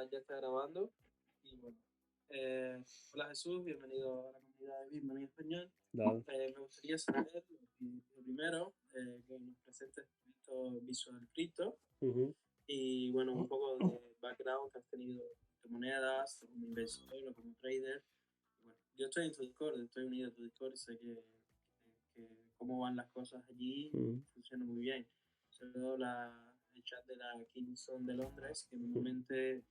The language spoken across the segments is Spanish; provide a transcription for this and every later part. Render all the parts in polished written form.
ya está grabando. Y bueno, hola Jesús, bienvenido a la comunidad de Bitman en español. Dale. Me gustaría saber lo primero, que nos presentes esto Visual Crypto Ujú. y bueno, un poco de background que has tenido en criptomonedas, como inversor o como trader. Bueno, yo estoy en tu Discord, estoy unido a tu Discord, sé que cómo van las cosas allí Ujú. funciona muy bien. Sobre todo el chat de la Kingston de Londres, que normalmente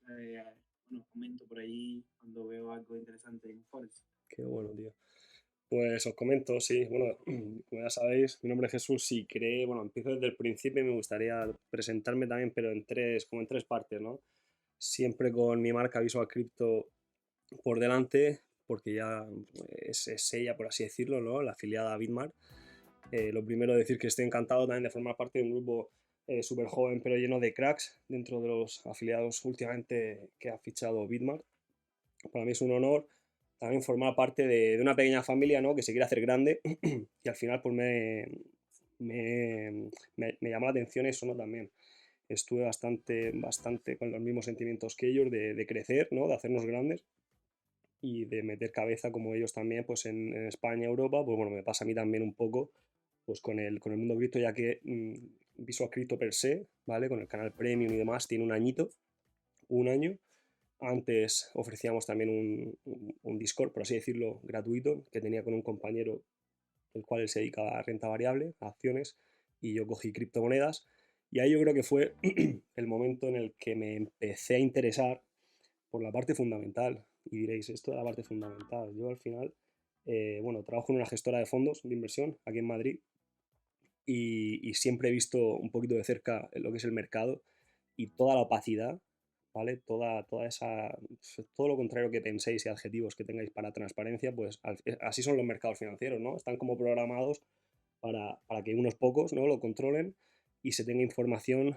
bueno, comento por allí cuando veo algo interesante en Forex. Qué bueno, tío. Pues os comento, sí, bueno, como ya sabéis, mi nombre es Jesús y bueno, empiezo desde el principio y me gustaría presentarme también, pero como en tres partes, ¿no? Siempre con mi marca Visual Crypto por delante, porque ya es ella, por así decirlo, ¿no? La afiliada a Bitmart. Lo primero, decir que estoy encantado también de formar parte de un grupo súper joven, pero lleno de cracks dentro de los afiliados últimamente que ha fichado Bitmart. Para mí es un honor también formar parte de una pequeña familia, ¿no? Que se quiere hacer grande y al final pues me llamó la atención eso, ¿no? También estuve bastante con los mismos sentimientos que ellos de crecer, ¿no? De hacernos grandes y de meter cabeza como ellos también pues en España, Europa. Pues bueno, me pasa a mí también un poco pues con el mundo cripto, ya que Visual Crypto per se, ¿vale? Con el canal Premium y demás, tiene un año. Antes ofrecíamos también un Discord, por así decirlo, gratuito, que tenía con un compañero, el cual él se dedicaba a renta variable, a acciones, y yo cogí criptomonedas. Y ahí yo creo que fue el momento en el que me empecé a interesar por la parte fundamental. Y diréis, esto es la parte fundamental. Yo al final, bueno, trabajo en una gestora de fondos de inversión aquí en Madrid y siempre he visto un poquito de cerca lo que es el mercado y toda la opacidad, ¿vale? Toda esa, todo lo contrario que penséis y adjetivos que tengáis para transparencia, pues así son los mercados financieros, ¿no? Están como programados para que unos pocos, ¿no? Lo controlen y se tenga información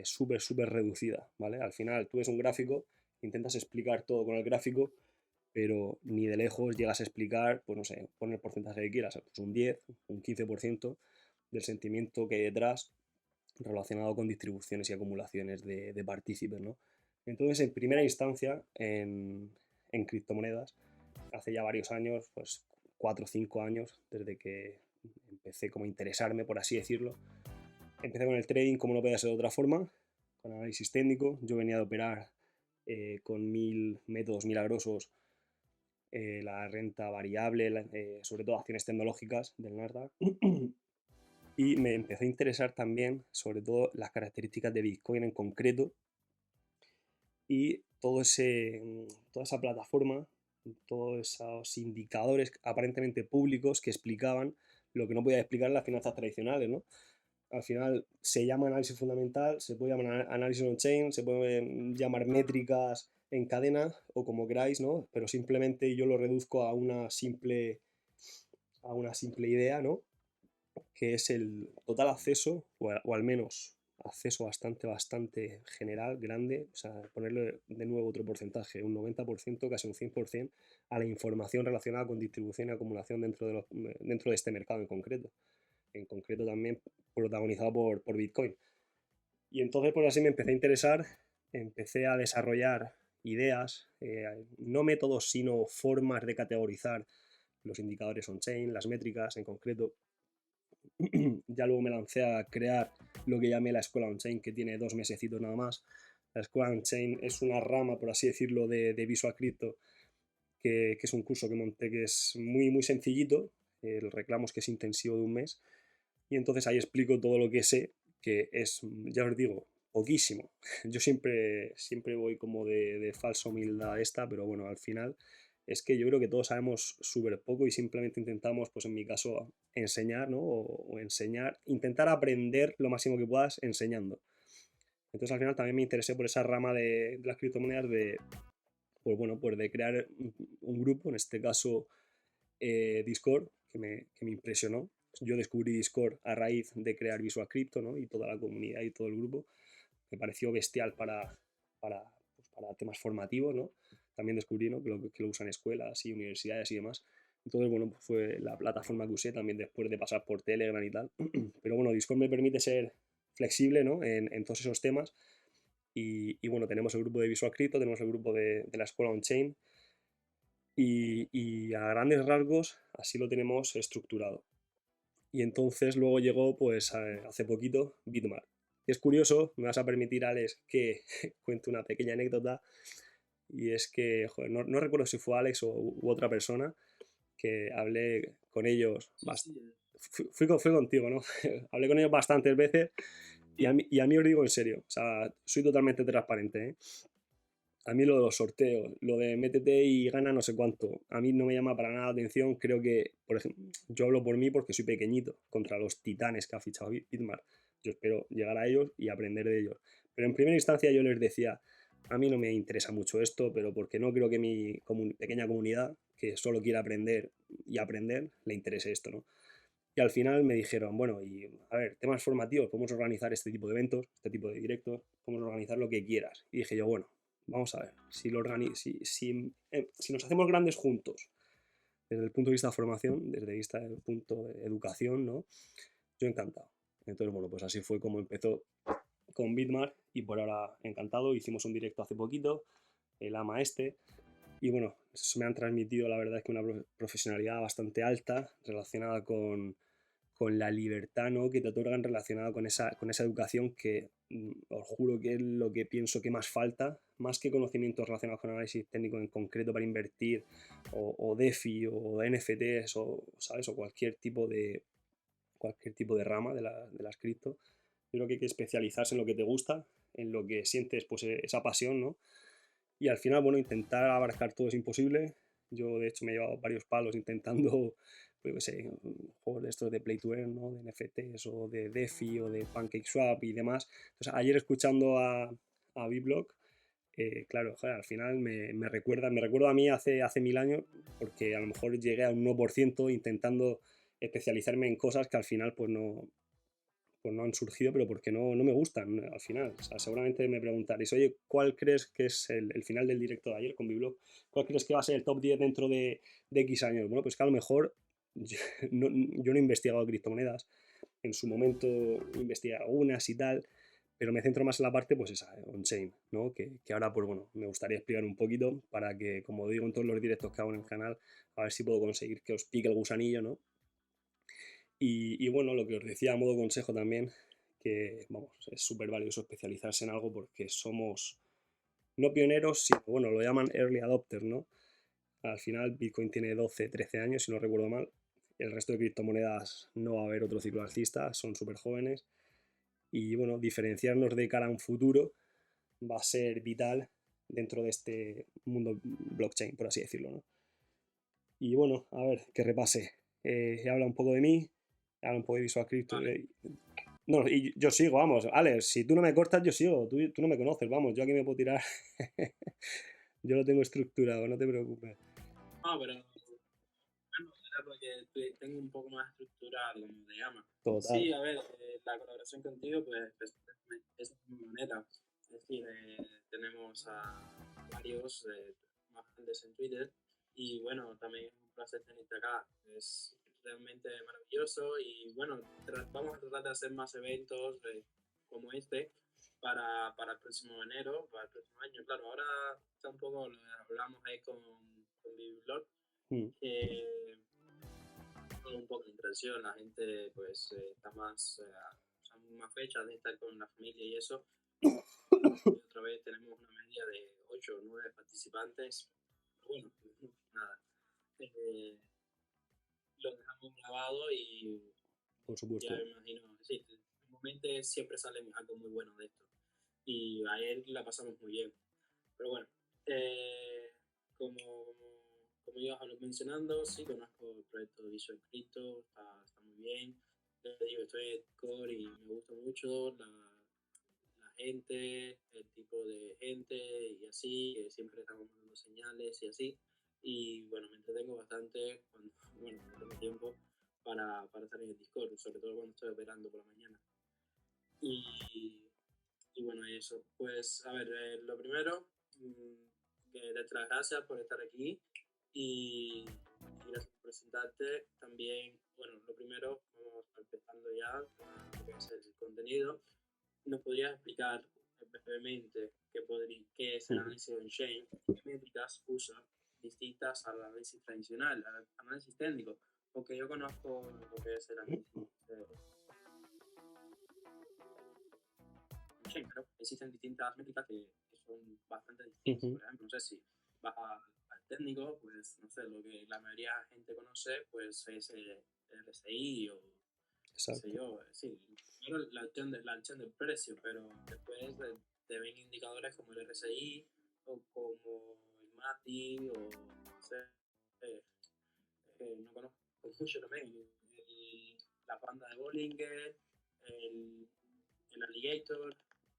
súper reducida, ¿vale? Al final tú ves un gráfico, intentas explicar todo con el gráfico, pero ni de lejos llegas a explicar, pues no sé, pon el porcentaje que quieras, pues un 10, un 15% del sentimiento que hay detrás relacionado con distribuciones y acumulaciones de partícipes, ¿no? Entonces, en primera instancia, en criptomonedas, hace ya varios años, pues 4 o 5 años, desde que empecé como a interesarme, por así decirlo, empecé con el trading como no podía ser de otra forma, con análisis técnico. Yo venía de operar con 1000 métodos milagrosos, la renta variable, sobre todo acciones tecnológicas del Nasdaq. Y me empezó a interesar también, sobre todo, las características de Bitcoin en concreto y toda esa plataforma, todos esos indicadores aparentemente públicos que explicaban lo que no podía explicar en las finanzas tradicionales, ¿no? Al final se llama análisis fundamental, se puede llamar análisis on-chain, se puede llamar métricas en cadena o como queráis, ¿no? Pero simplemente yo lo reduzco a una simple idea, ¿no? Que es el total acceso, o al menos acceso bastante general, grande, o sea, ponerle de nuevo otro porcentaje, un 90%, casi un 100%, a la información relacionada con distribución y acumulación dentro de este mercado en concreto también protagonizado por Bitcoin. Y entonces, pues así me empecé a interesar, empecé a desarrollar ideas, no métodos, sino formas de categorizar los indicadores on-chain, las métricas en concreto. Ya luego me lancé a crear lo que llamé la escuela on-chain, que tiene 2 mesecitos nada más. La escuela on-chain es una rama, por así decirlo, de Visual Crypto, que es un curso que monté que es muy sencillito. El reclamo es que es intensivo de un mes. Y entonces ahí explico todo lo que sé, que es, ya os digo, poquísimo. Yo siempre voy como de falsa humildad esta, pero bueno, al final es que yo creo que todos sabemos súper poco y simplemente intentamos, pues en mi caso, enseñar, ¿no? O enseñar, intentar aprender lo máximo que puedas enseñando. Entonces al final también me interesé por esa rama de las criptomonedas pues bueno, pues de crear un grupo, en este caso Discord, que me impresionó. Yo descubrí Discord a raíz de crear Visual Crypto, ¿no? Y toda la comunidad y todo el grupo. Me pareció bestial para temas formativos, ¿no? También descubrí, ¿no? que lo usan escuelas y universidades y demás. Entonces, bueno, pues fue la plataforma que usé también después de pasar por Telegram y tal. Pero bueno, Discord me permite ser flexible, ¿no? En todos esos temas Y bueno, tenemos el grupo de Visual Crypto, tenemos el grupo de la escuela on-chain y a grandes rasgos así lo tenemos estructurado. Y entonces luego llegó, pues hace poquito, Bitmart. Y es curioso, me vas a permitir, Alex, que cuente una pequeña anécdota, y es que, joder, no recuerdo si fue Alex u otra persona, que hablé con ellos, Sí, sí. fui contigo, ¿no? Hablé con ellos bastantes veces y a mí os digo en serio, o sea, soy totalmente transparente, ¿eh? A mí lo de los sorteos, lo de métete y gana no sé cuánto, a mí no me llama para nada la atención. Creo que, por ejemplo, yo hablo por mí porque soy pequeñito contra los titanes que ha fichado Bitmart. Yo espero llegar a ellos y aprender de ellos. Pero en primera instancia yo les decía, a mí no me interesa mucho esto, pero porque no creo que mi pequeña comunidad, que solo quiere aprender y aprender, le interese esto, ¿no? Y al final me dijeron, bueno, y a ver, temas formativos, podemos organizar este tipo de eventos, este tipo de directos, podemos organizar lo que quieras. Y dije yo, bueno, vamos a ver, si nos hacemos grandes juntos, desde el punto de vista de formación, desde el vista del punto de educación, ¿no? Yo encantado. Entonces, bueno, pues así fue como empezó con Bitmart y por ahora encantado. Hicimos un directo hace poquito, el AMA este, y bueno, eso me han transmitido la verdad es que una profesionalidad bastante alta relacionada con la libertad, ¿no?, que te otorgan relacionada con esa educación que os juro que es lo que pienso que más falta, más que conocimientos relacionados con análisis técnico en concreto para invertir, o DeFi, o NFTs, o, ¿sabes?, o cualquier tipo de rama de las cripto. Yo creo que hay que especializarse en lo que te gusta, en lo que sientes, pues esa pasión, ¿no? Y al final, bueno, intentar abarcar todo es imposible. Yo, de hecho, me he llevado varios palos intentando, pues, no sé, juegos de estos de Play to Earn, ¿no?, de NFTs o de DeFi o de PancakeSwap y demás. Entonces, ayer escuchando a Biblock, claro, joder, al final me recuerda a mí hace 1000 años, porque a lo mejor llegué a un 1% intentando especializarme en cosas que al final pues no han surgido, pero porque no me gustan al final. O sea, seguramente me preguntaréis, oye, ¿cuál crees que es el final del directo de ayer con Biblog? ¿Cuál crees que va a ser el top 10 dentro de X años? Bueno, pues que a lo mejor yo no he investigado criptomonedas. En su momento investigué algunas y tal, pero me centro más en la parte, pues esa, on-chain, ¿no? Que ahora, pues bueno, me gustaría explicar un poquito para que, como digo en todos los directos que hago en el canal, a ver si puedo conseguir que os pique el gusanillo, ¿no? Y bueno, lo que os decía a modo consejo también, que vamos, es súper valioso especializarse en algo porque somos no pioneros, sino, bueno, lo llaman early adopters, ¿no? Al final Bitcoin tiene 12, 13 años, si no recuerdo mal. El resto de criptomonedas no va a haber otro ciclo alcista, son súper jóvenes. Y bueno, diferenciarnos de cara a un futuro va a ser vital dentro de este mundo blockchain, por así decirlo, ¿no? Y bueno, a ver, que repase. He hablado un poco de mí, he hablado un poco de Visual Crypto. Vale. No, y yo sigo, vamos. Alex, si tú no me cortas, yo sigo. Tú no me conoces, vamos. Yo aquí me puedo tirar. Yo lo tengo estructurado, no te preocupes. No, pero bueno, era porque tengo un poco más estructurado, como te llama. Total. Sí, a ver, la colaboración contigo, pues, es de mi manera. Es decir, tenemos a varios más grandes en Twitter. Y bueno, también es un placer tenerte acá. Es realmente maravilloso. Y bueno, vamos a tratar de hacer más eventos como este para el próximo enero, para el próximo año. Claro, ahora está un poco, lo hablamos ahí con Biblog, Mm. que un poco de interacción, la gente pues está más, son más fechas de estar con la familia y eso. Y otra vez tenemos una media de 8 o 9 participantes. Pero bueno, nada. Eh, lo dejamos grabado y Por ya supuesto. me imagino, sí, normalmente siempre sale algo muy bueno de esto. Y ayer la pasamos muy bien. Pero bueno, eh, como, como ibas mencionando, sí conozco el proyecto de Visual Crypto, está muy bien. Te digo, estoy en Core y me gusta mucho la gente, el tipo de gente y así, que siempre estamos mandando señales y así. Y bueno, me entretengo bastante cuando, bueno, cuando tengo tiempo para estar en el Discord, sobre todo cuando estoy operando por la mañana. Y, y bueno, eso. Pues, a ver, lo primero, que darte las gracias por estar aquí y gracias por presentarte. También, bueno, lo primero, vamos empezando ya lo que es el contenido. ¿Nos podrías explicar brevemente qué es el análisis on-chain, qué métricas usa distintas al análisis tradicional, al análisis técnico, porque yo conozco lo que es el análisis on-chain, pero existen distintas métricas que son bastante distintas. Por ejemplo, no sé si vas al técnico, pues no sé, lo que la mayoría de la gente conoce, pues es el RSI o qué sé yo, sí, primero la acción del precio, pero después te ven indicadores como el RSI o como el MATI o no sé, eh, no conozco mucho también, la banda de Bollinger, el, el Alligator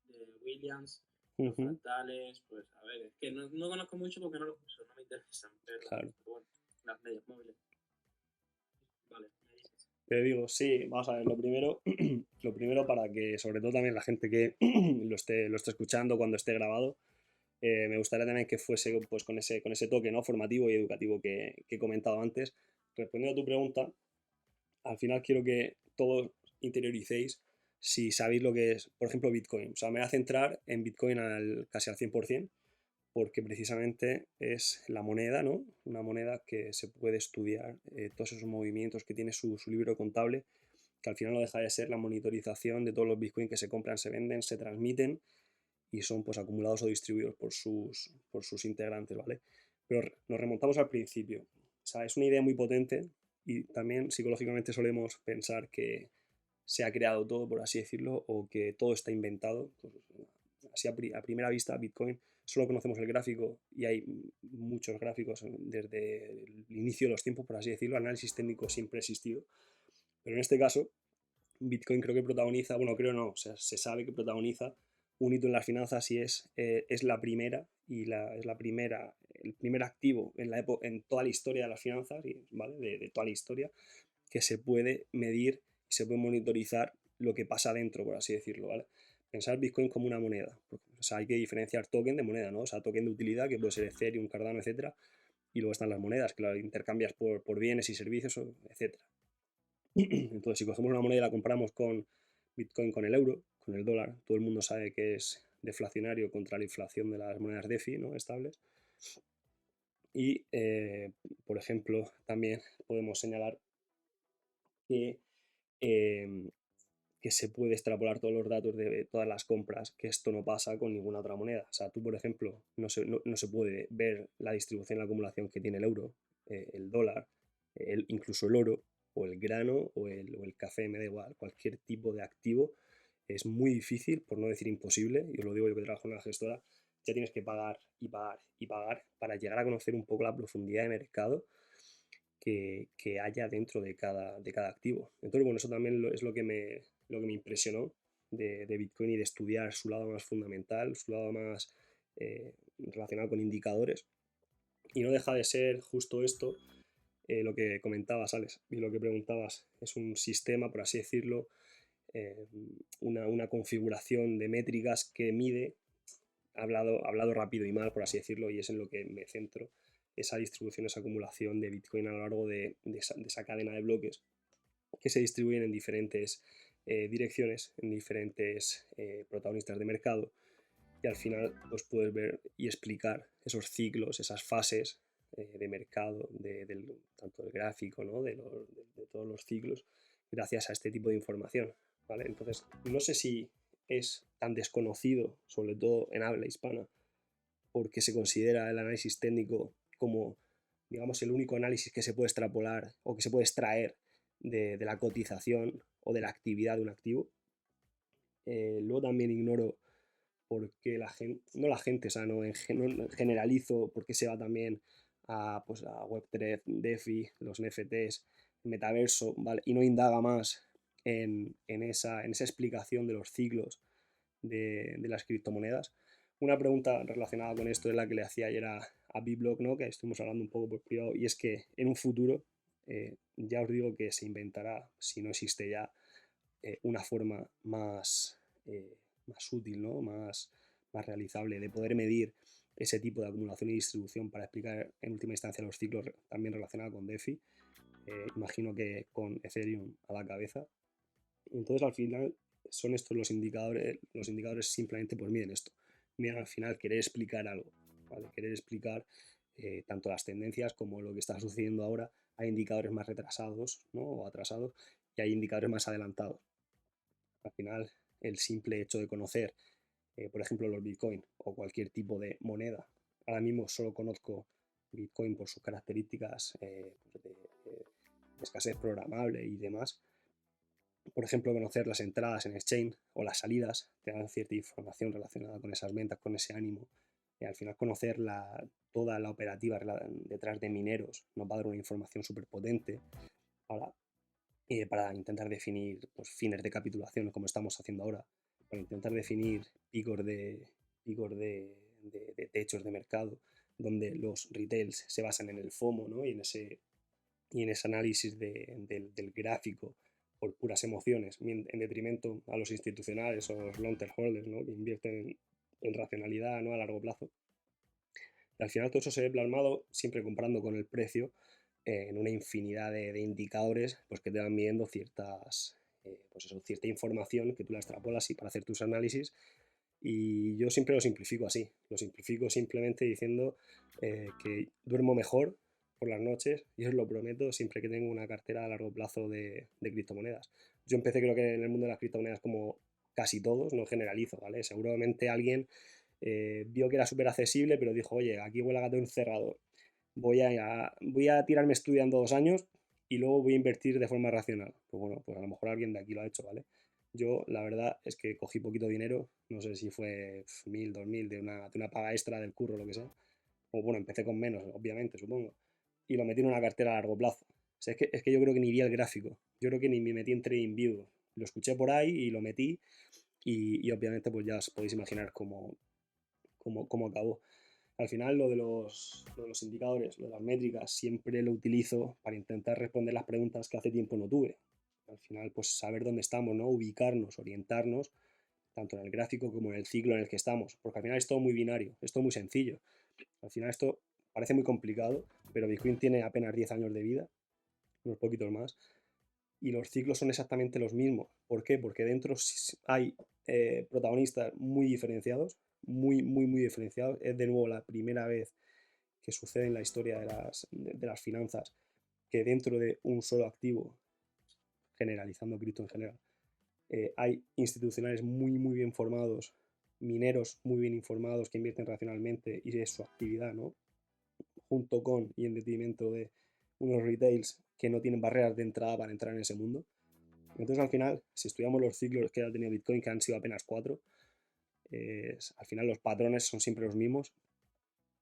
de Williams, los fractales, pues a ver, es que no conozco mucho porque no los uso, no me interesan, pero bueno, las medias móviles. Vale, me dices. Te digo, sí, vamos a ver, lo primero, lo primero para que sobre todo también la gente que lo esté escuchando cuando esté grabado, me gustaría también que fuese pues con ese toque, ¿no?, formativo y educativo que he comentado antes. Respondiendo a tu pregunta, al final quiero que todos interioricéis si sabéis lo que es, por ejemplo, Bitcoin. O sea, me voy a centrar en Bitcoin casi al 100%, porque precisamente es la moneda, ¿no? Una moneda que se puede estudiar todos esos movimientos, que tiene su libro contable, que al final no deja de ser la monitorización de todos los Bitcoin que se compran, se venden, se transmiten y son pues acumulados o distribuidos por sus integrantes, ¿vale? Pero nos remontamos al principio. O sea, es una idea muy potente y también psicológicamente solemos pensar que se ha creado todo, por así decirlo, o que todo está inventado. Pues, así a primera vista, Bitcoin, solo conocemos el gráfico y hay muchos gráficos desde el inicio de los tiempos, por así decirlo. Análisis técnico siempre ha existido, pero en este caso Bitcoin creo que protagoniza, bueno, creo no, o sea, se sabe que protagoniza un hito en las finanzas y es la primera es el primer activo en toda la historia de las finanzas, ¿vale? De toda la historia, que se puede medir y se puede monitorizar lo que pasa dentro, por así decirlo, ¿vale? Pensar Bitcoin como una moneda. O sea, hay que diferenciar token de moneda, ¿no? O sea, token de utilidad, que puede ser Ethereum, Cardano, etcétera, y luego están las monedas, que las intercambias por bienes y servicios, etcétera. Entonces, si cogemos una moneda y la compramos con Bitcoin, con el euro, con el dólar, todo el mundo sabe que es deflacionario contra la inflación de las monedas DeFi, ¿no?, estables. Y, por ejemplo, también podemos señalar que, que se puede extrapolar todos los datos de todas las compras, que esto no pasa con ninguna otra moneda. O sea, tú, por ejemplo, no se puede ver la distribución y la acumulación que tiene el euro, el dólar, incluso el oro, o el grano, o el café, me da igual, cualquier tipo de activo. Es muy difícil, por no decir imposible, y os lo digo yo que trabajo en una gestora, ya tienes que pagar y pagar y pagar para llegar a conocer un poco la profundidad de mercado que haya dentro de cada activo. Entonces, bueno, eso también es lo que me impresionó de Bitcoin y de estudiar su lado más fundamental, su lado más relacionado con indicadores. Y no deja de ser justo esto, lo que comentabas, Alex, y lo que preguntabas. Es un sistema, por así decirlo, una configuración de métricas que mide, hablado rápido y mal, por así decirlo, y es en lo que me centro, esa distribución, esa acumulación de Bitcoin a lo largo de esa cadena de bloques que se distribuyen en diferentes direcciones, en diferentes protagonistas de mercado, y al final pues puedes ver y explicar esos ciclos, esas fases de mercado, tanto del gráfico, ¿no?, de todos los ciclos, gracias a este tipo de información, ¿vale? Entonces, no sé si es tan desconocido, sobre todo en habla hispana, porque se considera el análisis técnico como, digamos, el único análisis que se puede extrapolar o que se puede extraer de la cotización o de la actividad de un activo. Luego también ignoro por qué la gente, no la gente, o sea, no generalizo por qué se va también pues a Web3, DeFi, los NFTs, metaverso, ¿vale? Y no indaga más en esa explicación de los ciclos de las criptomonedas. Una pregunta relacionada con esto es la que le hacía ayer a Biblock, ¿no?, que estuvimos hablando un poco por privado, y es que en un futuro, ya os digo que se inventará, si no existe ya, una forma más útil, ¿no?, más realizable de poder medir ese tipo de acumulación y distribución para explicar en última instancia los ciclos también relacionados con DeFi. Imagino que con Ethereum a la cabeza. Entonces, al final, son estos los indicadores simplemente pues miden esto. Miden al final querer explicar algo, ¿vale? Querer explicar tanto las tendencias como lo que está sucediendo ahora. Hay indicadores más retrasados, ¿no? O atrasados, y hay indicadores más adelantados. Al final, el simple hecho de conocer, por ejemplo, los Bitcoin o cualquier tipo de moneda, ahora mismo solo conozco Bitcoin por sus características pues de escasez programable y demás. Por ejemplo, conocer las entradas en exchange o las salidas te dan cierta información relacionada con esas ventas, con ese ánimo. Y al final conocer toda la operativa detrás de mineros nos va a dar una información súper potente para intentar definir pues, fines de capitulación como estamos haciendo ahora, para intentar definir picos de techos de mercado, donde los retails se basan en el FOMO, ¿no? y en ese análisis del gráfico por puras emociones, en detrimento a los institucionales o los long-term holders, ¿no? que invierten en racionalidad, ¿no? a largo plazo. Y al final todo eso se ve plasmado siempre comparando con el precio en una infinidad de indicadores pues, que te van midiendo cierta información que tú la extrapolas y para hacer tus análisis. Y yo siempre lo simplifico así, lo simplifico simplemente diciendo que duermo mejor por las noches, y os lo prometo, siempre que tengo una cartera a largo plazo de criptomonedas. Yo empecé creo que en el mundo de las criptomonedas como casi todos, no generalizo, ¿vale? Seguramente alguien vio que era súper accesible, pero dijo, oye, aquí huele a gato encerrado, voy a tirarme estudiando 2 años y luego voy a invertir de forma racional. Pues bueno, pues a lo mejor alguien de aquí lo ha hecho, ¿vale? Yo, la verdad, es que cogí poquito dinero, no sé si fue 1000, 2000 de una paga extra del curro, lo que sea. O bueno, empecé con menos, obviamente, supongo. Y lo metí en una cartera a largo plazo. O sea, es que yo creo que ni vi el gráfico. Yo creo que ni me metí en TradingView. Lo escuché por ahí y lo metí. Y obviamente, pues ya os podéis imaginar cómo acabó. Al final, lo de los indicadores, lo de las métricas, siempre lo utilizo para intentar responder las preguntas que hace tiempo no tuve. Al final, pues saber dónde estamos, ¿no? Ubicarnos, orientarnos, tanto en el gráfico como en el ciclo en el que estamos. Porque al final es todo muy binario, es todo muy sencillo. Al final esto parece muy complicado, pero Bitcoin tiene apenas 10 años de vida, unos poquitos más, y los ciclos son exactamente los mismos. ¿Por qué? Porque dentro hay protagonistas muy diferenciados, muy, muy, muy diferenciados. Es de nuevo la primera vez que sucede en la historia de las finanzas que dentro de un solo activo, generalizando cripto en general, hay institucionales muy, muy bien formados, mineros muy bien informados que invierten racionalmente y es su actividad, ¿no? Junto con y en detrimento de unos retails que no tienen barreras de entrada para entrar en ese mundo. Entonces, al final, si estudiamos los ciclos que ha tenido Bitcoin, que han sido apenas 4, al final los patrones son siempre los mismos.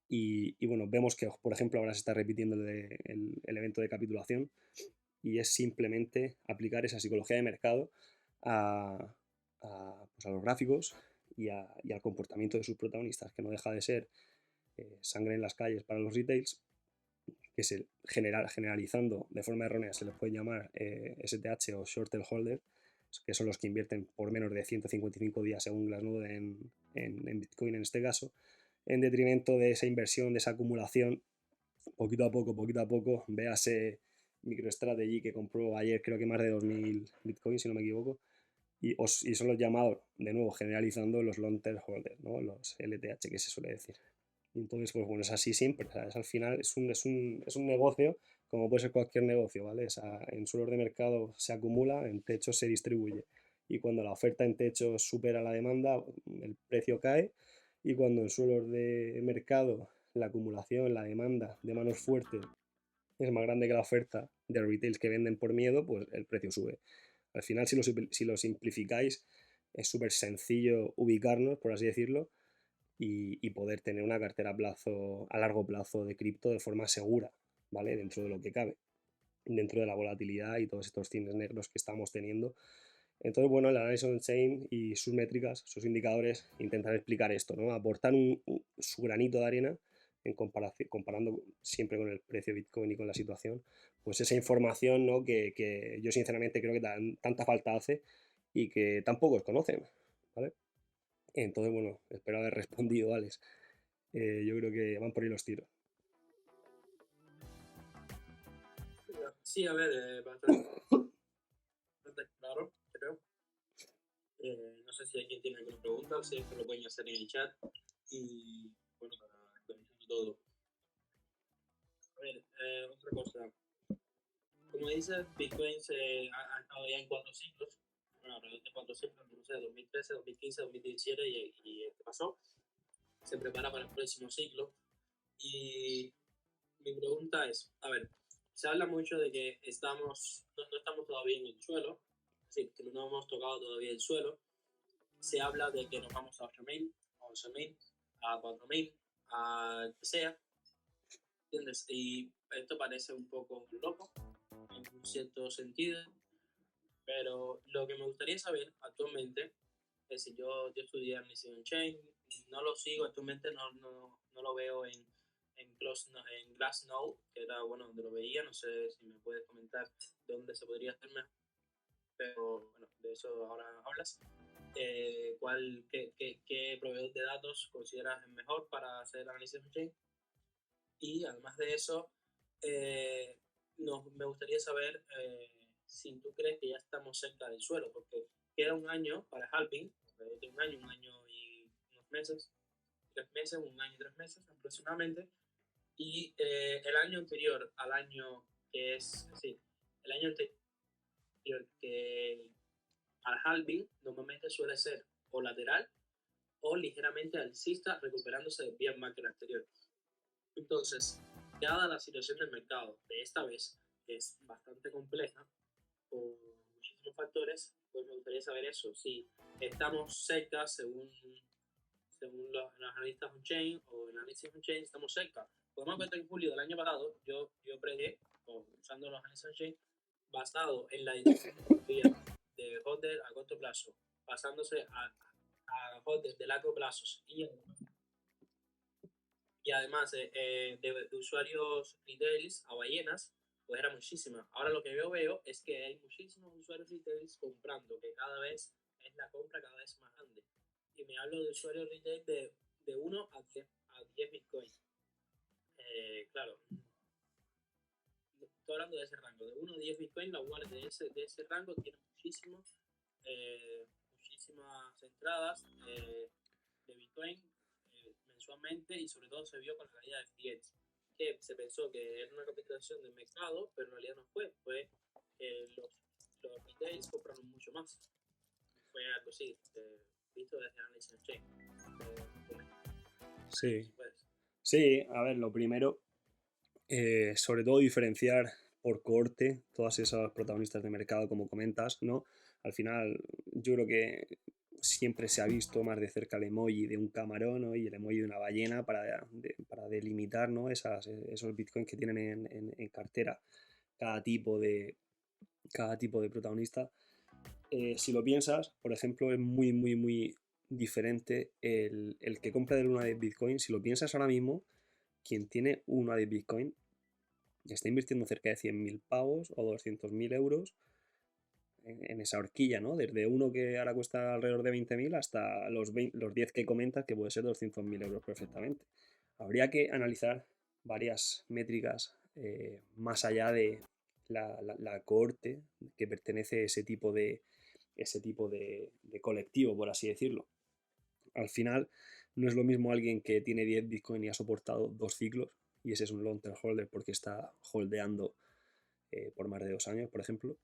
Y bueno, vemos que, por ejemplo, ahora se está repitiendo el evento de capitulación y es simplemente aplicar esa psicología de mercado pues a los gráficos y al comportamiento de sus protagonistas, que no deja de ser sangre en las calles para los retails, que generalizando de forma errónea se les puede llamar STH o Short Term Holder, que son los que invierten por menos de 155 días según Glassnode en Bitcoin en este caso, en detrimento de esa inversión, de esa acumulación, poquito a poco, véase MicroStrategy que compró ayer creo que más de 2000 Bitcoin, si no me equivoco, y son los llamados, de nuevo, generalizando los long term holders, ¿no? Los LTH que se suele decir. Y entonces, pues bueno, es así siempre, ¿sabes? Al final es un negocio, como puede ser cualquier negocio, ¿vale? O sea, en suelos de mercado se acumula, en techos se distribuye. Y cuando la oferta en techos supera la demanda, el precio cae. Y cuando en suelos de mercado la acumulación, la demanda de manos fuertes es más grande que la oferta de retails que venden por miedo, pues el precio sube. Al final, si lo simplificáis, es súper sencillo ubicarnos, por así decirlo, y poder tener una cartera a largo plazo de cripto de forma segura, ¿vale? Dentro de lo que cabe, dentro de la volatilidad y todos estos cines negros que estamos teniendo. Entonces, bueno, el análisis on-chain y sus métricas, sus indicadores, intentan explicar esto, ¿no? Aportar su granito de arena comparando siempre con el precio de Bitcoin y con la situación, pues esa información, ¿no? que yo sinceramente creo que tanta falta hace y que tan pocos conocen, ¿vale? Entonces, bueno, espero haber respondido, Alex. Yo creo que van por ahí los tiros. Sí, a ver, bastante claro, creo. No sé si alguien tiene alguna pregunta, si es que lo pueden hacer en el chat. Y bueno, para actualizar todo. A ver, otra cosa. Como dices, Bitcoin ha estado ya en 4 ciclos. Bueno, alrededor de 4 ciclos, no sé, 2013, 2015, 2017 y ¿qué pasó? Se prepara para el próximo ciclo. Y mi pregunta es, a ver, se habla mucho de que no estamos todavía en el suelo, es decir, que no hemos tocado todavía el suelo. Se habla de que nos vamos a 8.000, a 11.000, a 4.000, a lo que sea, ¿entiendes? Y esto parece un poco loco, en un cierto sentido, pero lo que me gustaría saber actualmente es si yo estudié Amnesia Chain, no lo sigo actualmente, no lo veo en Glassnode, que era bueno donde lo veía, no sé si me puedes comentar dónde se podría hacer mejor, pero bueno, de eso ahora hablas. ¿Qué proveedor de datos consideras el mejor para hacer análisis on-chain? Y además de eso, eh, me gustaría saber si tú crees que ya estamos cerca del suelo, porque queda un año para el halving, alrededor de un año y unos meses, 3 meses, un año y 3 meses aproximadamente, y el año anterior al año que es, sí, el año anterior que al halving normalmente suele ser o lateral o ligeramente alcista, recuperándose del bear market anterior. Entonces, dada la situación del mercado de esta vez, que es bastante compleja por muchísimos factores, pues me gustaría saber eso, si estamos cerca según los analistas on-chain o análisis on-chain, estamos cerca. Podemos ver que en julio del año pasado yo pregué, usando los análisis on-chain, basado en la distribución de holder a corto plazo, pasándose a holder de largo plazo y además de usuarios retails a ballenas, pues era muchísima. Ahora lo que veo es que hay muchísimos usuarios retails comprando, que cada vez es la compra cada vez más grande. Y me hablo de usuarios retail de 1 a 10 Bitcoin. Claro, estoy hablando de ese rango, de 1 a 10 Bitcoin, la wallet de ese rango tiene muchísimas entradas de Bitcoin mensualmente y sobre todo se vio con la caída de FTX, que se pensó que era una capitalización del mercado, pero en realidad no fue los retails compraron mucho más. Fue algo así, visto desde Analysis Chain. Sí, Si puedes. sí, a ver, lo primero, sobre todo diferenciar por cohorte todas esas protagonistas de mercado, como comentas, ¿no? Al final, yo creo que siempre se ha visto más de cerca el emoji de un camarón, ¿no? Y el emoji de una ballena para delimitar, ¿no? Esos bitcoins que tienen en cartera cada tipo de protagonista. Si lo piensas, por ejemplo, es muy, muy, muy diferente el que compra de Luna de Bitcoin. Si lo piensas ahora mismo, quien tiene una de Bitcoin está invirtiendo cerca de 100.000 pavos o 200.000 euros en esa horquilla, ¿no? Desde uno que ahora cuesta alrededor de 20.000 hasta los 10 que comentas, que puede ser 200.000 euros perfectamente. Habría que analizar varias métricas más allá de la cohorte que pertenece a ese tipo de colectivo, por así decirlo. Al final, no es lo mismo alguien que tiene 10 Bitcoin y ha soportado 2 ciclos, y ese es un long term holder porque está holdeando por más de 2 años, por ejemplo,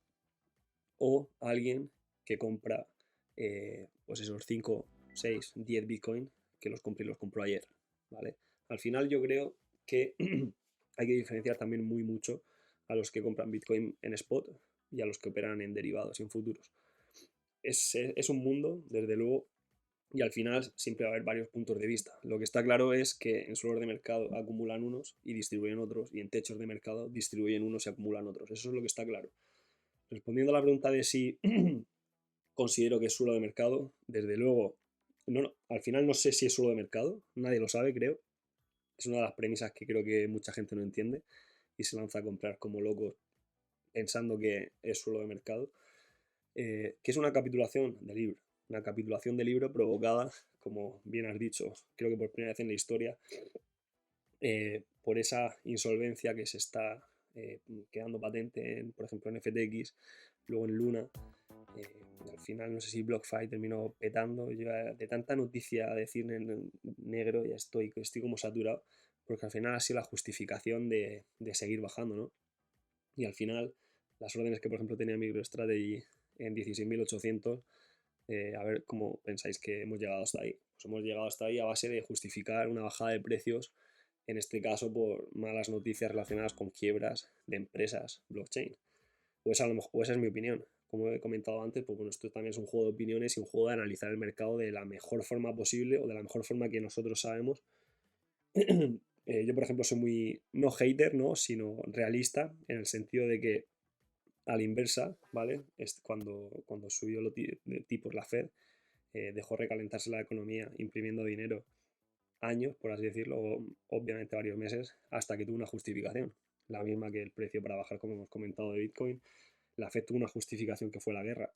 o alguien que compra pues esos 5, 6, 10 Bitcoin que los compré y los compró ayer, ¿vale? Al final yo creo que hay que diferenciar también muy mucho a los que compran Bitcoin en spot y a los que operan en derivados y en futuros. Es un mundo, desde luego, y al final siempre va a haber varios puntos de vista. Lo que está claro es que en suelos de mercado acumulan unos y distribuyen otros, y en techos de mercado distribuyen unos y acumulan otros. Eso es lo que está claro. Respondiendo a la pregunta de si considero que es suelo de mercado, desde luego, no, al final no sé si es suelo de mercado, nadie lo sabe, creo. Es una de las premisas que creo que mucha gente no entiende y se lanza a comprar como locos pensando que es suelo de mercado. Que es una capitulación de libro. Una capitulación de libro provocada, como bien has dicho, creo que por primera vez en la historia, por esa insolvencia que se está quedando patente, por ejemplo, en FTX, luego en Luna, Al final no sé si BlockFi terminó petando. Yo de tanta noticia de cine negro ya estoy como saturado, porque al final ha sido la justificación de seguir bajando, ¿no? Y al final las órdenes que por ejemplo tenía MicroStrategy en 16.800, a ver cómo pensáis que hemos llegado hasta ahí. Pues hemos llegado hasta ahí a base de justificar una bajada de precios, en este caso por malas noticias relacionadas con quiebras de empresas blockchain. Pues a lo mejor, esa es mi opinión. Como he comentado antes, pues bueno, esto también es un juego de opiniones y un juego de analizar el mercado de la mejor forma posible o de la mejor forma que nosotros sabemos. Yo, por ejemplo, soy muy, no hater, ¿no? Sino realista, en el sentido de que a la inversa, ¿vale? Cuando subió los tipos la Fed, dejó recalentarse la economía imprimiendo dinero años, por así decirlo, o obviamente varios meses, hasta que tuvo una justificación. La misma que el precio para bajar, como hemos comentado, de Bitcoin. La Fed tuvo una justificación que fue la guerra.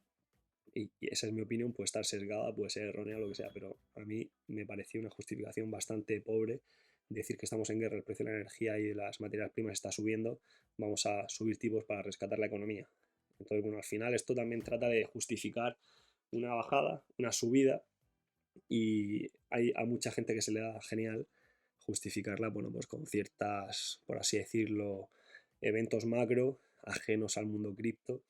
Y esa es mi opinión, puede estar sesgada, puede ser errónea, lo que sea, pero a mí me pareció una justificación bastante pobre decir que estamos en guerra, el precio de la energía y de las materias primas está subiendo, vamos a subir tipos para rescatar la economía. Entonces, bueno, al final esto también trata de justificar una bajada, una subida, y hay a mucha gente que se le da genial justificarla, bueno, pues con ciertas, por así decirlo, eventos macro ajenos al mundo cripto,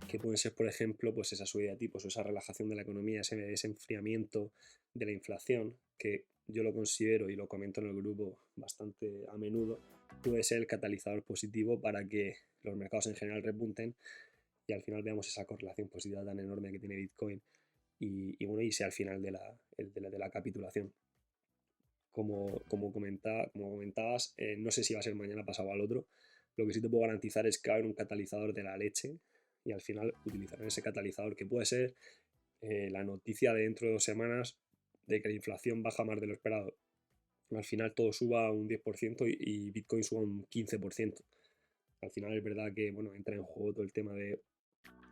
que pueden ser, por ejemplo, pues esa subida de tipos o esa relajación de la economía, ese enfriamiento de la inflación, que yo lo considero y lo comento en el grupo bastante a menudo, puede ser el catalizador positivo para que los mercados en general repunten y al final veamos esa correlación positiva tan enorme que tiene Bitcoin y bueno, y sea al final de la capitulación. Como comentabas, no sé si va a ser mañana, pasado al otro. Lo que sí te puedo garantizar es que va a haber un catalizador de la leche y al final utilizarán ese catalizador que puede ser la noticia de dentro de 2 semanas de que la inflación baja más de lo esperado. Al final todo suba un 10% y Bitcoin suba un 15%. Al final es verdad que bueno, entra en juego todo el tema de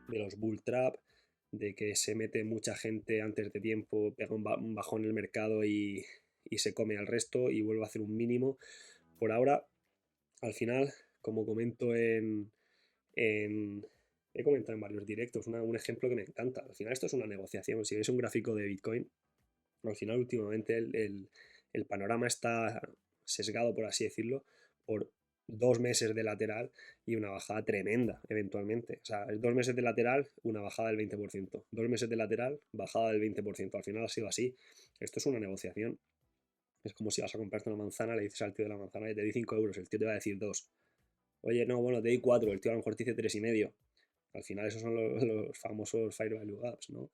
los bull trap, de que se mete mucha gente antes de tiempo, pega un bajón en el mercado y se come al resto y vuelve a hacer un mínimo. Por ahora, al final, como comento he comentado en varios directos, un ejemplo que me encanta. Al final esto es una negociación. Si veis un gráfico de Bitcoin, al final últimamente el panorama está sesgado, por así decirlo, por 2 meses de lateral y una bajada tremenda, eventualmente. O sea, 2 meses de lateral, una bajada del 20%. 2 meses de lateral, bajada del 20%. Al final ha sido así. Esto es una negociación. Es como si vas a comprarte una manzana, le dices al tío de la manzana que te di 5 euros, el tío te va a decir 2. Oye, no, bueno, te di 4, el tío a lo mejor te dice 3,5. Al final esos son los famosos Fair Value Gaps, ¿no?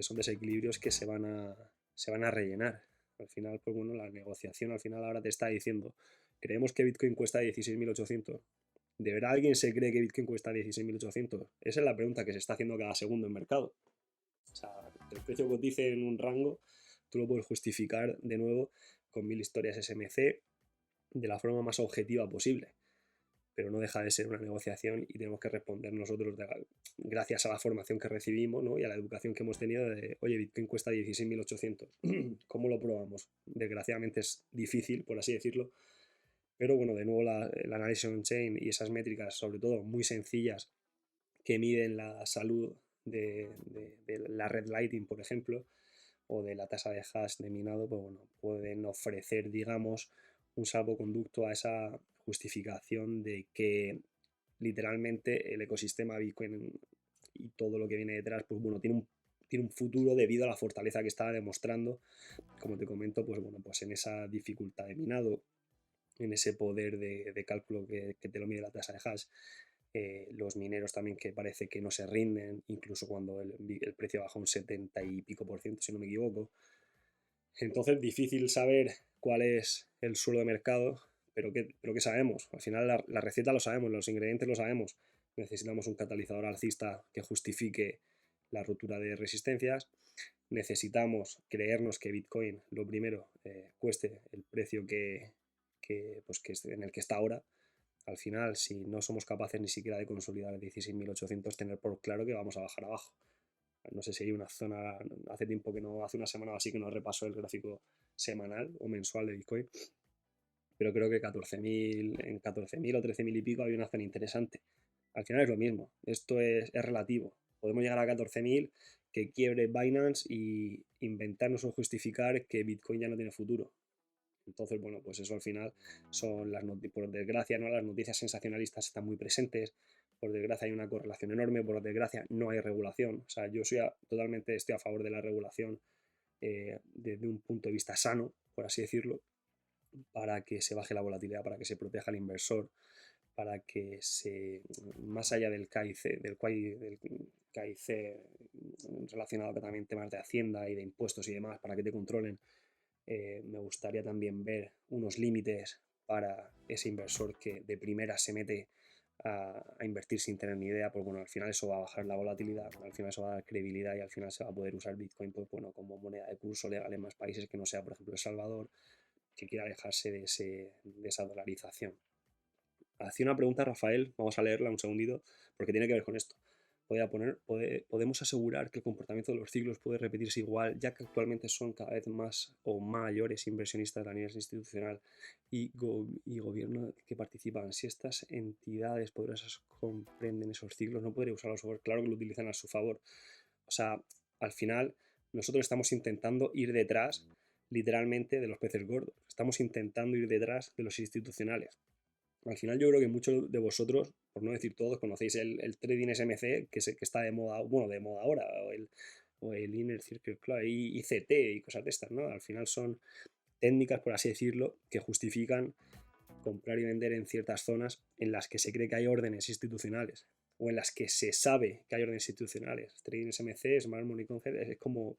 Son desequilibrios que se van a rellenar. Al final, pues bueno, la negociación al final ahora te está diciendo, creemos que Bitcoin cuesta 16.800. ¿De verdad alguien se cree que Bitcoin cuesta 16.800? Esa es la pregunta que se está haciendo cada segundo en mercado. O sea, que el precio cotice en un rango, tú lo puedes justificar de nuevo con 1000 historias SMC de la forma más objetiva posible, pero no deja de ser una negociación y tenemos que responder nosotros gracias a la formación que recibimos, ¿no? Y a la educación que hemos tenido de, oye, Bitcoin cuesta 16.800, ¿cómo lo probamos? Desgraciadamente es difícil, por así decirlo, pero bueno, de nuevo el análisis on-chain y esas métricas, sobre todo muy sencillas, que miden la salud de la red lighting, por ejemplo, o de la tasa de hash de minado, pues bueno, pueden ofrecer, digamos, un salvoconducto a esa justificación de que literalmente el ecosistema Bitcoin y todo lo que viene detrás, pues bueno, tiene un futuro debido a la fortaleza que está demostrando, como te comento, pues bueno, pues en esa dificultad de minado, en ese poder de cálculo que te lo mide la tasa de hash. Los mineros también que parece que no se rinden, incluso cuando el precio baja un 70 y pico por ciento, si no me equivoco. Entonces, difícil saber cuál es el suelo de mercado, pero ¿qué sabemos? Al final la receta lo sabemos, los ingredientes lo sabemos. Necesitamos un catalizador alcista que justifique la ruptura de resistencias. Necesitamos creernos que Bitcoin, lo primero, cueste el precio pues, en el que está ahora. Al final, si no somos capaces ni siquiera de consolidar el 16.800, tener por claro que vamos a bajar abajo. No sé si hay una zona, hace tiempo que no, hace una semana o así que no repaso el gráfico semanal o mensual de Bitcoin, pero creo que en 14.000 o 13.000 y pico había una zona interesante. Al final es lo mismo, esto es relativo. podemos llegar a 14.000, que quiebre Binance y inventarnos o justificar que Bitcoin ya no tiene futuro. Entonces, bueno, pues eso al final son por desgracia, ¿no? Las noticias sensacionalistas están muy presentes, por desgracia hay una correlación enorme, por desgracia no hay regulación. O sea, yo totalmente estoy a favor de la regulación desde un punto de vista sano, por así decirlo, para que se baje la volatilidad, para que se proteja al inversor, para que más allá del KIC, del KIC relacionado también temas de Hacienda y de impuestos y demás, para que te controlen, me gustaría también ver unos límites para ese inversor que de primera se mete a invertir sin tener ni idea, pues bueno, al final eso va a bajar la volatilidad, al final eso va a dar credibilidad y al final se va a poder usar Bitcoin, pues bueno, como moneda de curso legal en más países que no sea, por ejemplo, El Salvador, que quiera alejarse de esa dolarización. Hacía una pregunta Rafael, vamos a leerla un segundito, porque tiene que ver con esto. Podemos asegurar que el comportamiento de los ciclos puede repetirse igual, ya que actualmente son cada vez más o mayores inversionistas a nivel institucional y gobierno que participan. Si estas entidades poderosas comprenden esos ciclos, no podría usarlos a su favor. Claro que lo utilizan a su favor. O sea, al final nosotros estamos intentando ir detrás, literalmente, de los peces gordos. Estamos intentando ir detrás de los institucionales. Al final yo creo que muchos de vosotros, por no decir todos, conocéis el trading SMC, que está de moda, bueno, de moda ahora, o el Inner Circle Club, ICT y cosas de estas, ¿no? Al final son técnicas, por así decirlo, que justifican comprar y vender en ciertas zonas en las que se cree que hay órdenes institucionales o en las que se sabe que hay órdenes institucionales. Trading SMC, Smart Money Concept, es como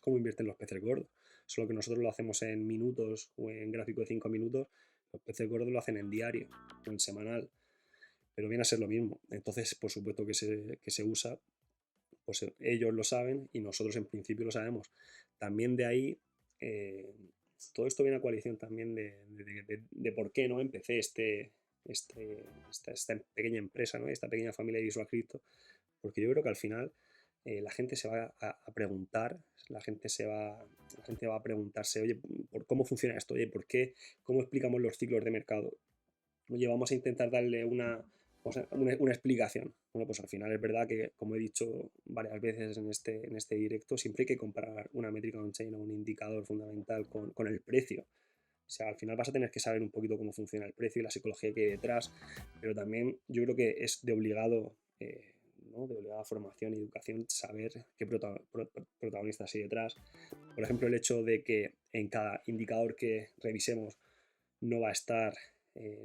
invierten los peces gordos. Solo que nosotros lo hacemos en minutos o en gráfico de 5 minutos. Los peces gordos lo hacen en diario o en semanal, pero viene a ser lo mismo. Entonces, por supuesto que se usa, pues ellos lo saben y nosotros en principio lo sabemos. También de ahí, todo esto viene a coalición también de por qué no empecé esta pequeña empresa, ¿no? Esta pequeña familia de Visual Crypto, porque yo creo que al final la gente se va a preguntar, la gente va a preguntarse, oye, ¿por cómo funciona esto? Oye, ¿cómo explicamos los ciclos de mercado? Oye, vamos a intentar darle una explicación. Bueno, pues al final es verdad que, como he dicho varias veces en este directo, siempre hay que comparar una métrica on-chain o un indicador fundamental con el precio. O sea, al final vas a tener que saber un poquito cómo funciona el precio y la psicología que hay detrás, pero también yo creo que es de obligado, ¿no? De obligada formación y educación saber qué protagonistas hay detrás. Por ejemplo, el hecho de que en cada indicador que revisemos no va a estar,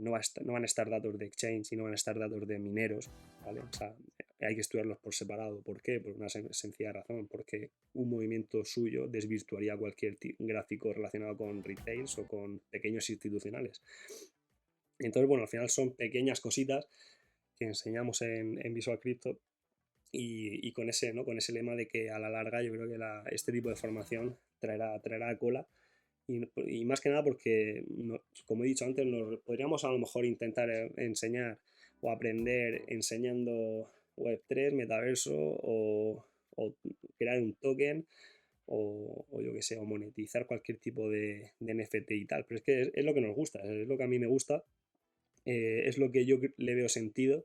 no van a estar datos de exchange y no van a estar datos de mineros, ¿vale? O sea, hay que estudiarlos por separado. ¿Por qué? Por una sencilla razón, porque un movimiento suyo desvirtuaría cualquier gráfico relacionado con retails o con pequeños institucionales. Entonces, bueno, al final son pequeñas cositas que enseñamos en Visual Crypto y con ese, ¿no? Con ese lema de que a la larga yo creo que este tipo de formación traerá cola y más que nada porque, como he dicho antes, podríamos a lo mejor intentar enseñar o aprender enseñando Web3, metaverso o crear un token o yo que sé, o monetizar cualquier tipo de NFT y tal. Pero es que es lo que nos gusta, es lo que a mí me gusta, es lo que yo le veo sentido.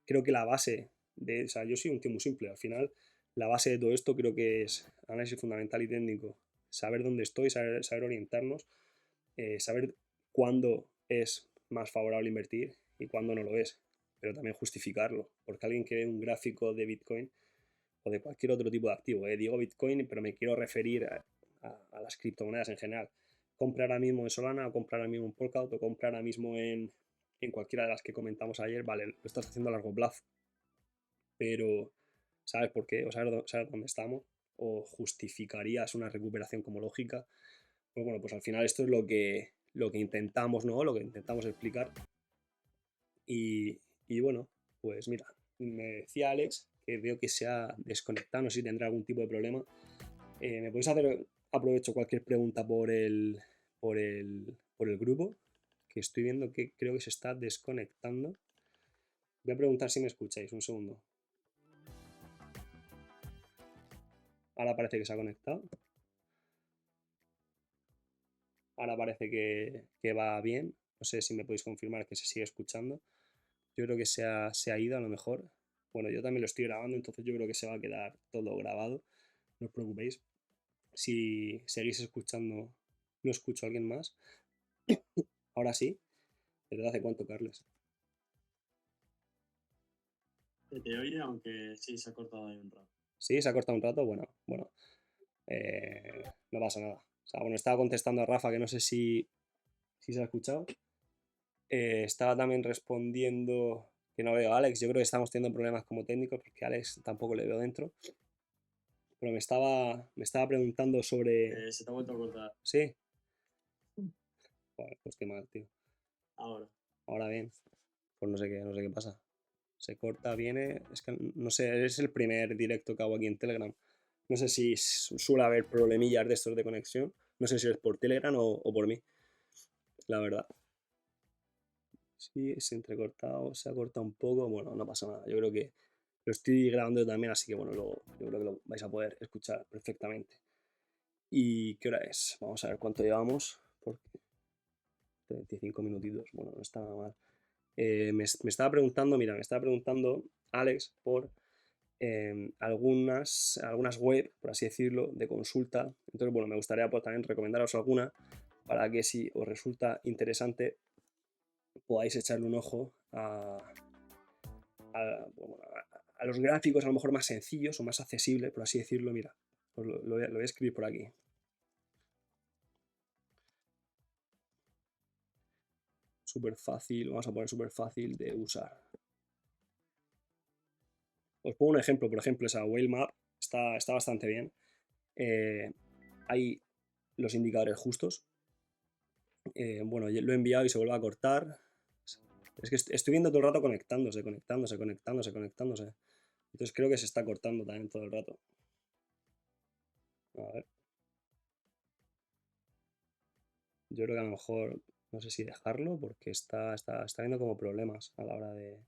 Creo que la base o sea, yo soy un tío muy simple, al final la base de todo esto creo que es análisis fundamental y técnico, saber dónde estoy, saber orientarnos, saber cuándo es más favorable invertir y cuándo no lo es, pero también justificarlo, porque alguien que ve un gráfico de Bitcoin o de cualquier otro tipo de activo, digo Bitcoin, pero me quiero referir a las criptomonedas en general, comprar ahora mismo en Solana o comprar ahora mismo en Polkadot o comprar ahora mismo en cualquiera de las que comentamos ayer, vale, lo estás haciendo a largo plazo, pero ¿sabes por qué? O sabes dónde estamos, o justificarías una recuperación como lógica. Pues bueno, pues al final esto es lo que intentamos, ¿no? Lo que intentamos explicar. Y bueno, pues mira, me decía Alex que veo que se ha desconectado, no sé si tendrá algún tipo de problema. ¿Me podéis hacer, aprovecho cualquier pregunta por el grupo? Que estoy viendo que creo que se está desconectando. Voy a preguntar si me escucháis, un segundo. Ahora parece que se ha conectado. Ahora parece que va bien. No sé si me podéis confirmar que se sigue escuchando. Yo creo que se ha ido a lo mejor. bueno, yo también lo estoy grabando, entonces yo creo que se va a quedar todo grabado, no os preocupéis. Si seguís escuchando, no escucho a alguien más. Ahora sí, ¿desde hace cuánto, Carles? Se te oye, aunque sí se ha cortado ahí un rato. Sí, se ha cortado un rato, bueno, no pasa nada. O sea, bueno, estaba contestando a Rafa, que no sé si se ha escuchado. Estaba también respondiendo que no veo a Alex. Yo creo que estamos teniendo problemas como técnicos porque a Alex tampoco le veo dentro. Pero me estaba preguntando sobre... Se te ha vuelto a cortar. ¿Sí? Joder, pues qué mal, tío. Ahora. Ahora bien. Pues no sé qué pasa. Se corta, viene... Es que no sé, es el primer directo que hago aquí en Telegram. No sé si suele haber problemillas de estos de conexión. No sé si es por Telegram o por mí. La verdad. Sí, es entrecortado, se ha cortado un poco. Bueno, no pasa nada. Yo creo que lo estoy grabando yo también, así que bueno, luego yo creo que lo vais a poder escuchar perfectamente. ¿Y qué hora es? Vamos a ver cuánto llevamos. Porque 25 minutitos, bueno, no está nada mal. Me estaba preguntando, mira, me estaba preguntando Alex por algunas web, por así decirlo, de consulta. Entonces, bueno, me gustaría pues, también recomendaros alguna para que si os resulta interesante podáis echarle un ojo a los gráficos a lo mejor más sencillos o más accesibles, por así decirlo. Mira, os lo voy a escribir por aquí. Súper fácil, vamos a poner súper fácil de usar. Os pongo un ejemplo, por ejemplo, esa Whale Map está bastante bien. Hay los indicadores justos. Bueno, lo he enviado y se vuelve a cortar. Es que estoy viendo todo el rato conectándose. Entonces creo que se está cortando también todo el rato. A ver. Yo creo que a lo mejor, no sé si dejarlo porque está viendo como problemas a la hora de...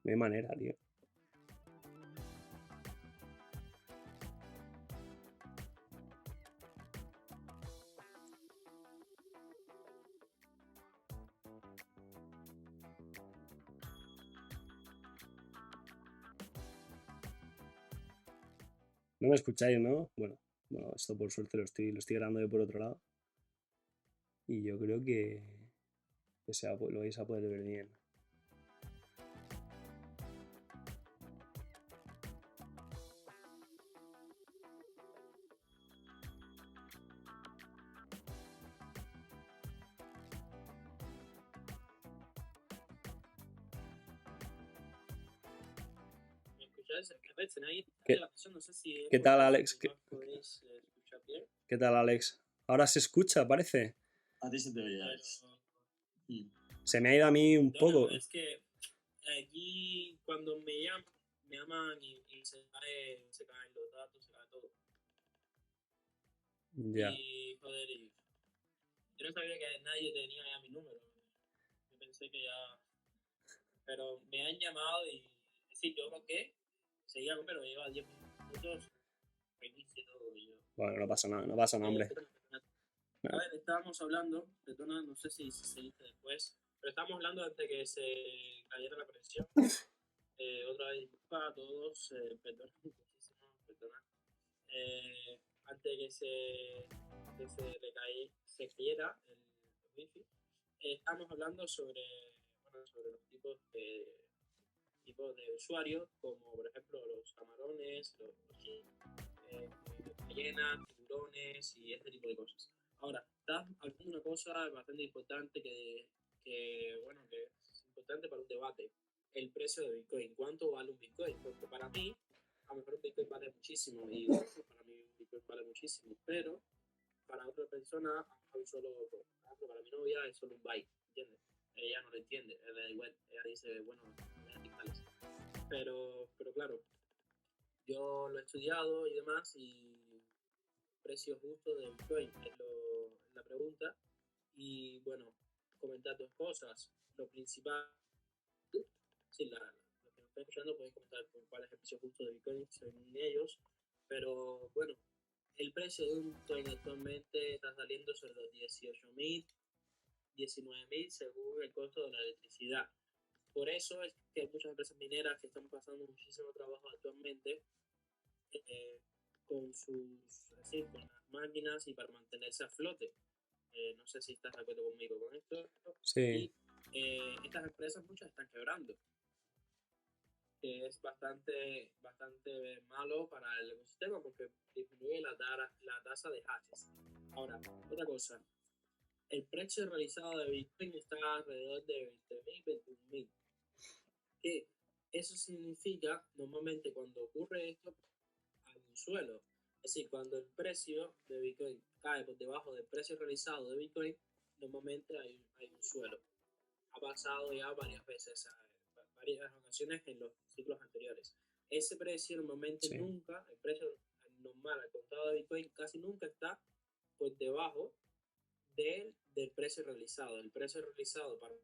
No hay manera, tío. No me escucháis, ¿no? Bueno, esto por suerte lo estoy grabando yo por otro lado. Y yo creo que lo vais a poder ver bien. ¿Qué tal, Alex? ¿Qué tal, Alex? Ahora se escucha, parece. A ti se te oye, Alex. Se me ha ido a mí un poco. Es que aquí cuando me llaman y se caen los datos, se cae todo. Ya. Y joder, yo no sabía que nadie tenía ya mi número. Yo pensé que ya... Pero me han llamado y... Sí, yo lo que seguía, pero lleva 10 minutos feliz y todo. Y yo... Bueno, no pasa nada, hombre. A ver, estábamos hablando, perdona, no sé si se dice después, pero estábamos hablando antes de que se cayera la conexión. Otra vez para todos, perdona muchísimo, perdona. Antes de que se cayera el wifi, estamos hablando sobre los tipos de usuarios, como por ejemplo los camarones, los ballenas, tiburones y este tipo de cosas. Ahora, estás hablando de una cosa bastante importante que es importante para un debate: el precio de Bitcoin. ¿Cuánto vale un Bitcoin? Porque para mí, a lo mejor un Bitcoin vale muchísimo, y para mí un Bitcoin vale muchísimo, pero para otra persona, para mi novia es solo un byte, ¿entiendes? Ella no lo entiende, ella dice, bueno, digitales. Pero claro, yo lo he estudiado y demás, y precio justo de Bitcoin es la pregunta, Y bueno, comentar dos cosas. Lo principal, sí, los que nos están escuchando pueden comentar cuál es el precio justo de Bitcoin según ellos. Pero bueno, el precio de un Bitcoin actualmente está saliendo sobre los 18.000, 19.000 según el costo de la electricidad. Por eso es que hay muchas empresas mineras que están pasando muchísimo trabajo actualmente con con las máquinas y para mantenerse a flote. No sé si estás de acuerdo conmigo con esto. Sí, Y estas empresas muchas están quebrando, que es bastante malo para el ecosistema porque disminuye la tasa de hashes. Ahora, otra cosa, el precio realizado de Bitcoin está alrededor de 20.000, 21.000. Que eso significa, normalmente cuando ocurre esto, hay un suelo. Es decir, cuando el precio de Bitcoin cae por debajo del precio realizado de Bitcoin, normalmente hay un suelo. Ha pasado ya varias veces, varias ocasiones en los ciclos anteriores. Ese precio normalmente sí, nunca, el precio normal al contado de Bitcoin casi nunca está por debajo del precio realizado. El precio realizado, para que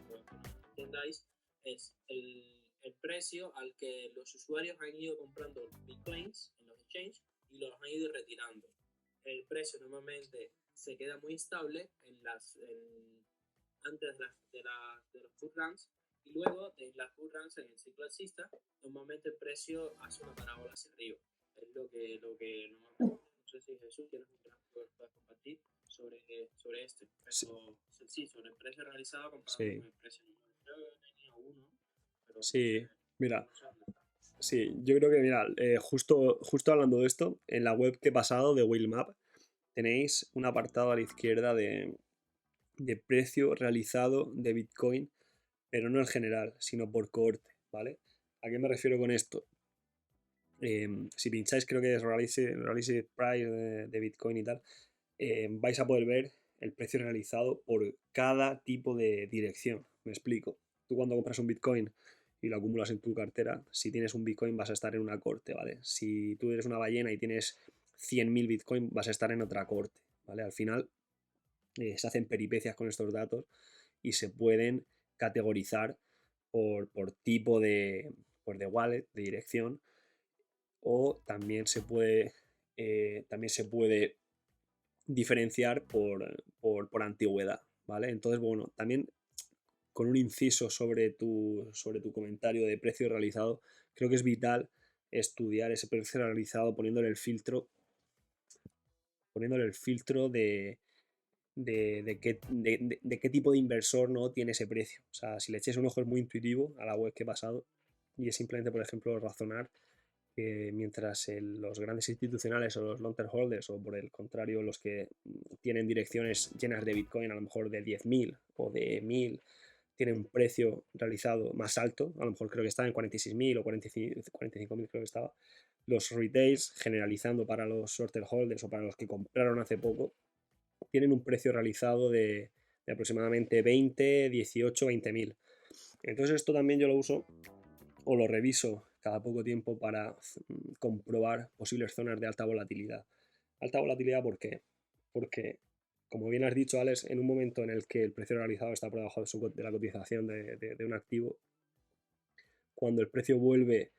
no entendáis, es el precio al que los usuarios han ido comprando bitcoins en los exchanges y los han ido retirando. El precio normalmente se queda muy estable antes de los bull runs, y luego de las bull runs en el ciclo alcista, normalmente el precio hace una parábola hacia arriba. Es lo que normalmente, no sé si Jesús tienes un gráfico que nos puedas compartir sobre este, sí, pero sí, sobre el precio realizado comparado sí, con el precio normal. Creo que tenía uno, pero no sé, sí. Mira, no sé dónde está. sí, yo creo que, mira, justo hablando de esto, en la web que he pasado de Wheelmap tenéis un apartado a la izquierda de precio realizado de Bitcoin, pero no en general, sino por cohorte, ¿vale? ¿A qué me refiero con esto? Si pincháis, creo que es Realized Price de Bitcoin y tal, vais a poder ver el precio realizado por cada tipo de dirección. Me explico. Tú cuando compras un Bitcoin y lo acumulas en tu cartera, si tienes un Bitcoin vas a estar en una corte, ¿vale? Si tú eres una ballena y tienes 100.000 Bitcoin vas a estar en otra corte, ¿vale? Al final se hacen peripecias con estos datos y se pueden categorizar por tipo de wallet, de dirección, o también se puede diferenciar por antigüedad, ¿vale? Entonces, bueno, también con un inciso sobre tu comentario de precio realizado, creo que es vital estudiar ese precio realizado poniéndole el filtro de qué tipo de inversor no tiene ese precio. O sea, si le echáis un ojo es muy intuitivo a la web que he pasado y es simplemente, por ejemplo, razonar que mientras los grandes institucionales o los long-term holders, o por el contrario, los que tienen direcciones llenas de Bitcoin, a lo mejor de 10.000 o de 1.000, tienen un precio realizado más alto, a lo mejor creo que está en 46.000 o 45.000 creo que estaba. Los retails, generalizando para los shorter holders o para los que compraron hace poco, tienen un precio realizado de aproximadamente 20, 18, 20.000. Entonces esto también yo lo uso o lo reviso cada poco tiempo para comprobar posibles zonas de alta volatilidad. Alta volatilidad, ¿por qué? Porque, como bien has dicho, Alex, en un momento en el que el precio realizado está por debajo de la cotización de un activo, cuando el precio vuelve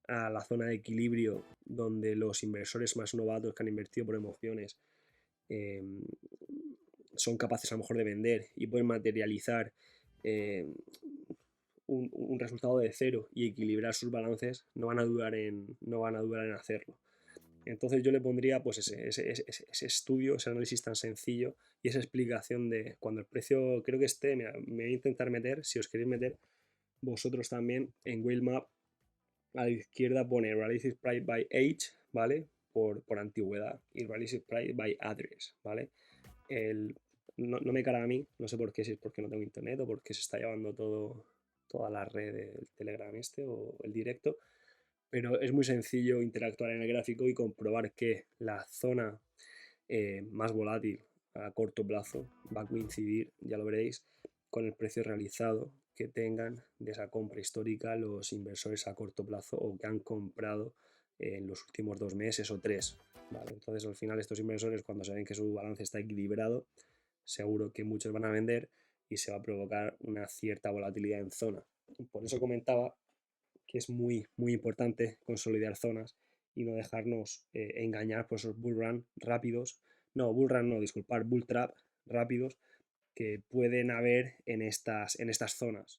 a la zona de equilibrio donde los inversores más novatos que han invertido por emociones eh, son capaces a lo mejor de vender y pueden materializar eh, un resultado de cero y equilibrar sus balances, no van a dudar en hacerlo. Entonces yo le pondría pues ese estudio, ese análisis tan sencillo y esa explicación de cuando el precio, creo que me voy a intentar meter, si os queréis meter vosotros también en Wheelmap, a la izquierda pone Realized Price by Age, ¿vale? Por antigüedad, y Realized Price by Address, ¿vale? No me carga a mí, no sé por qué, si es porque no tengo internet o porque se está llevando toda la red del Telegram o el directo, pero es muy sencillo interactuar en el gráfico y comprobar que la zona más volátil a corto plazo va a coincidir, ya lo veréis, con el precio realizado que tengan de esa compra histórica los inversores a corto plazo o que han comprado en los últimos 2 meses o 3. ¿Vale? Entonces al final estos inversores, cuando saben que su balance está equilibrado, seguro que muchos van a vender y se va a provocar una cierta volatilidad en zona. Por eso comentaba que es muy, muy importante consolidar zonas y no dejarnos engañar por esos bull run rápidos, bull trap rápidos que pueden haber en estas zonas.